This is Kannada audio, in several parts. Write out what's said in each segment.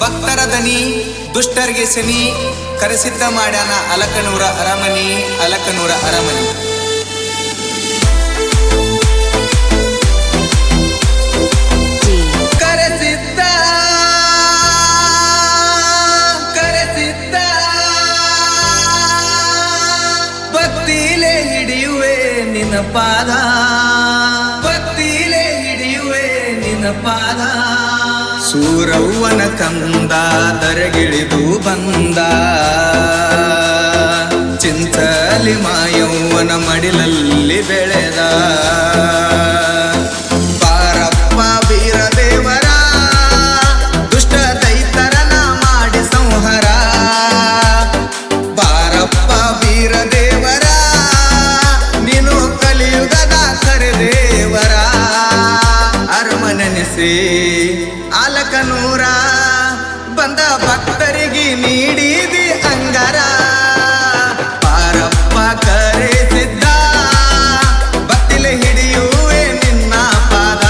ಭಕ್ತರ ದನಿ ದುಷ್ಟರಿಗೆ ಶನಿ ಕರೆಸಿದ್ದ ಮಾಡ್ಯಾನ ಅಲಕನೂರ ಅರಮನಿ ಅಲಕನೂರ ಅರಮನಿ. ಕರೆಸಿದ್ದ ಕರೆಸಿದ್ದ ಭಕ್ತಿಲೇ ಹಿಡಿಯುವೆ ನಿನ್ನ ಪಾದ, ಭಕ್ತಿಲೇ ಹಿಡಿಯುವೆ ನಿನ್ನ ಪಾದ. ಸೂರವ್ವನ ಕಂದ ದರಗಿಳಿದು ಬಂದ, ಚಿಂಚಲಿ ಮಾಯವ್ವನ ಮಡಿಲಲ್ಲಿ ಬೆಳೆದ. ಬಾರಪ್ಪ ವೀರ ದೇವರ ದುಷ್ಟ ದೈತರನ ಮಾಡಿ ಸಂಹಾರ. ಬಾರಪ್ಪ ವೀರ ದೇವರ ನೀನು ಕಲಿಯುಗದ ಕರೆದೇವರ. ಅರಮನೆನಿಸಿ ಅಲಕನೂರ ಬಂದ ಭಕ್ತರಿಗೆ ನೀಡಿದಿ ಅಂಗಾರ. ಬಾರಪ್ಪ ಕರೆಸಿದ್ದ ಭಕ್ತಿಲೆ ಹಿಡಿಯುವೆ ನಿನ್ನ ಪಾದ.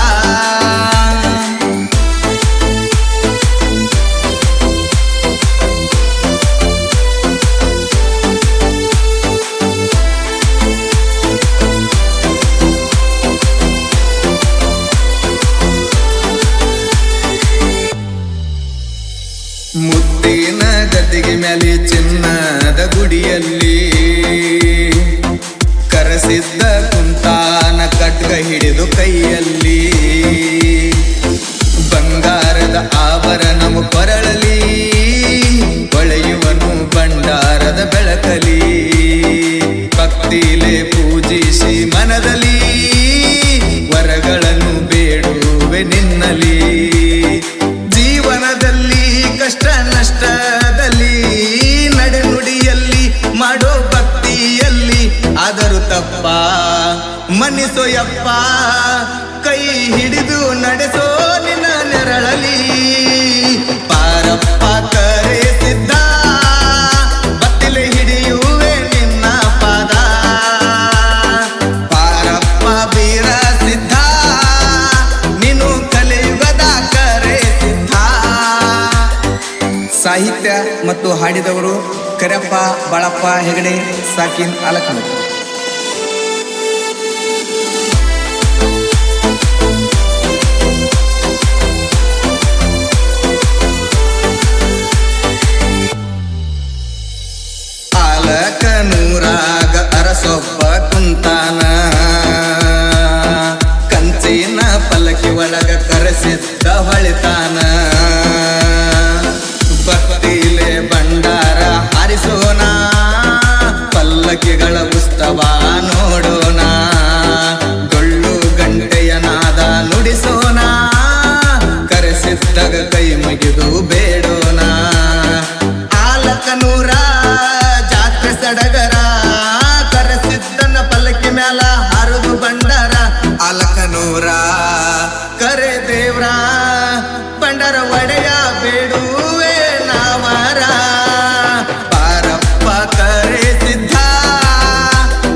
ಮುತ್ತಿನ ಗದ್ದಿಗೆ ಮ್ಯಾಲೆ ಚಿನ್ನದ ಗುಡಿಯಲ್ಲಿ ಕರೆಸಿದ್ದ ಕುಂತಾನ ಖಡ್ಗ ಹಿಡಿದು ಕೈಯಲ್ಲಿ. ಬಂಗಾರದ ಆಭರಣವು ಕೊರಳಲಿ ಹೊಳೆಯುವನು ಭಂಡಾರದ ಬೆಳಕಲಿ. ಭಕ್ತಿಲೆ ಪೂಜಿಸಿ ಮನದಲ್ಲಿ ವರಗಳನ್ನು ಬೇಡುವೆ ನಿನ್ನಲಿ. ಜೀವನದಲ್ಲಿ ಕಷ್ಟ ನಷ್ಟದಲ್ಲಿ ನಡೆನುಡಿಯಲ್ಲಿ ಮಾಡೋ ಭಕ್ತಿಯಲ್ಲಿ ಆದರೂ ತಪ್ಪ ಮನ್ನಿಸೋಯಪ್ಪ. ಕೈ ಹಿಡಿದು ನಡೆಸೋ ನಿನ್ನ ನೆರಳಲಿ. ಬಾರಪ್ಪ ಕರೆಸಿದ್ದ ಭಕ್ತಿಲೆ ಹಿಡಿಯುವೆ ನಿನ್ನ ಪಾದ. ಬಾರಪ್ಪ ವೀರ ಸಿದ್ಧ ನೀನು ಕಲಿಯುಗದ ಕರೆಸಿದ್ಧ. ಸಾಹಿತ್ಯ ಮತ್ತು ಹಾಡಿದವರು ಕರೆಪ್ಪ ಬಾಳಪ್ಪ ಹೆಗಡೆ, ಸಾಕಿನ್ ಅಲಕನೂರ. ಅಲಕನೂರಾಗ ಅರಸೊಬ್ಬ ಕುಂತಾನ, ಕಂಚಿನ ಪಲ್ಲಕ್ಕಿ ಒಳಗ ಕರೆಸಿದ್ದ ಹೊಳಿತಾನ. ಭಕ್ತಿಲೆ ಭಂಡಾರ ಹಾರಿಸೋಣ, ಪಲ್ಲಕ್ಕಿಗಳ ಉತ್ಸವ ನೋಡೋಣ. ಡೊಳ್ಳು ಗಂಟೆಯ ನಾದ ನುಡಿಸೋಣ, ಕರೆಸಿದ್ದಾಗ ಕೈ ಮುಗಿದು ಬೇಡೋಣ. ಆಲಕನೂರ ಜಾತ್ರೆ ಸಡಗರ, ಕರೆಸಿದ್ದನ ಪಲ್ಲಕ್ಕಿ ಮ್ಯಾಲ ಹರಿದು ಭಂಡಾರ. ಆಲಕನೂರ ಕರೆ ದೇವ್ರ ಭಂಡಾರ ಒಡೆಯ ಬೇಡುವೆ ನಾವರ. ಬಾರಪ್ಪ ಕರೆಸಿದ್ದ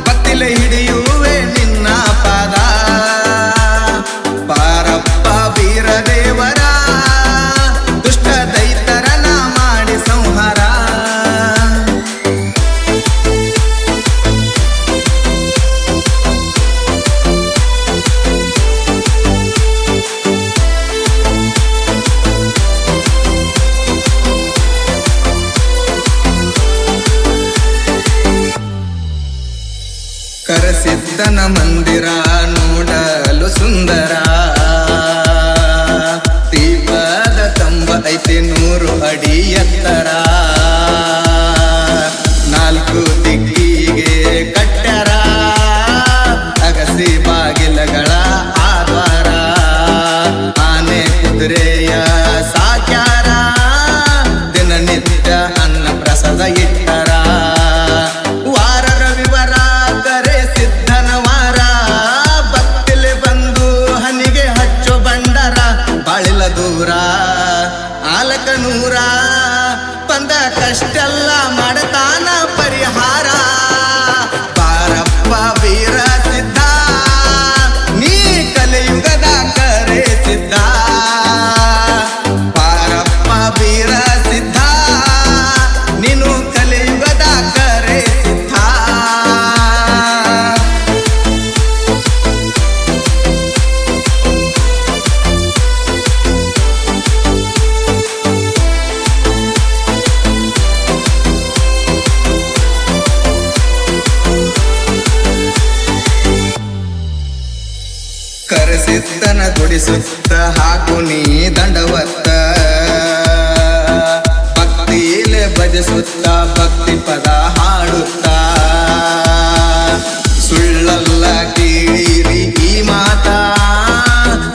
ಭಕ್ತಿಲೆ ಹಿಡಿಯುವೆ ನಿನ್ನ ಪಾದ. ಬಾರಪ್ಪ ವೀರ ದೇವರ ದುಷ್ಟ ದೈತರನ ಮಾಡಿ ಸಂಹಾರ. ಕರೆಸಿದ್ದನ ಮಂದಿರ ನೋಡಲು ಸುಂದರ, ದೀಪದ ಕಂಬ ಐತೆ 100 ಅಡಿ ಎತ್ತರ. 4 ದಿಕ್ಕಿಗೆ ಕಟ್ಟ್ಯಾರ ಅಗಸಿ ಬಾಗಿಲಗಳ ಆದ್ವಾರ. ಆನೆ ಕುದುರೆಯ ಸಾಕ್ಯಾರ, ದಿನನಿತ್ಯ ಅನ್ನ ಪ್ರಸಾದ ಇಟ್ಟರ. ವಾರ ರವಿವಾರ ಕರೆಸಿದ್ದನ ವಾರ, ಭಕ್ತಿಲೆ ಬಂದು ಹನಿಗೆ ಹಚ್ಚೋ ಭಂಡಾರ. ಬಾಳಿಲ ದೂರ ಆಲಕನೂರ ಬಂದ ಕಷ್ಟೆಲ್ಲ ಮಾಡತಾನ ಪರಿಹಾರ. ಬಾರಪ್ಪ ವೀರ ಸಿದ್ಧ ನೀ ಕಲಿಯುಗದ ಕರೆಸಿದ್ದ. ಬಾರಪ್ಪ ವೀರ ನುಡಿಸುತ್ತ ಹಾಕು ನೀ ದಂಡವತ್ತ ಭಕ್ತಿಲೆ ಭಜಿಸುತ್ತ ಭಕ್ತಿ ಪದ ಹಾಡುತ್ತ ಸುಳ್ಳಲ್ಲ ಕೇಳಿರಿ ಈ ಮಾತಾ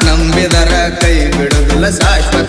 ನಂಬಿದರ ಕೈ ಬಿಡುವುದಿಲ್ಲ ಶಾಶ್ವತ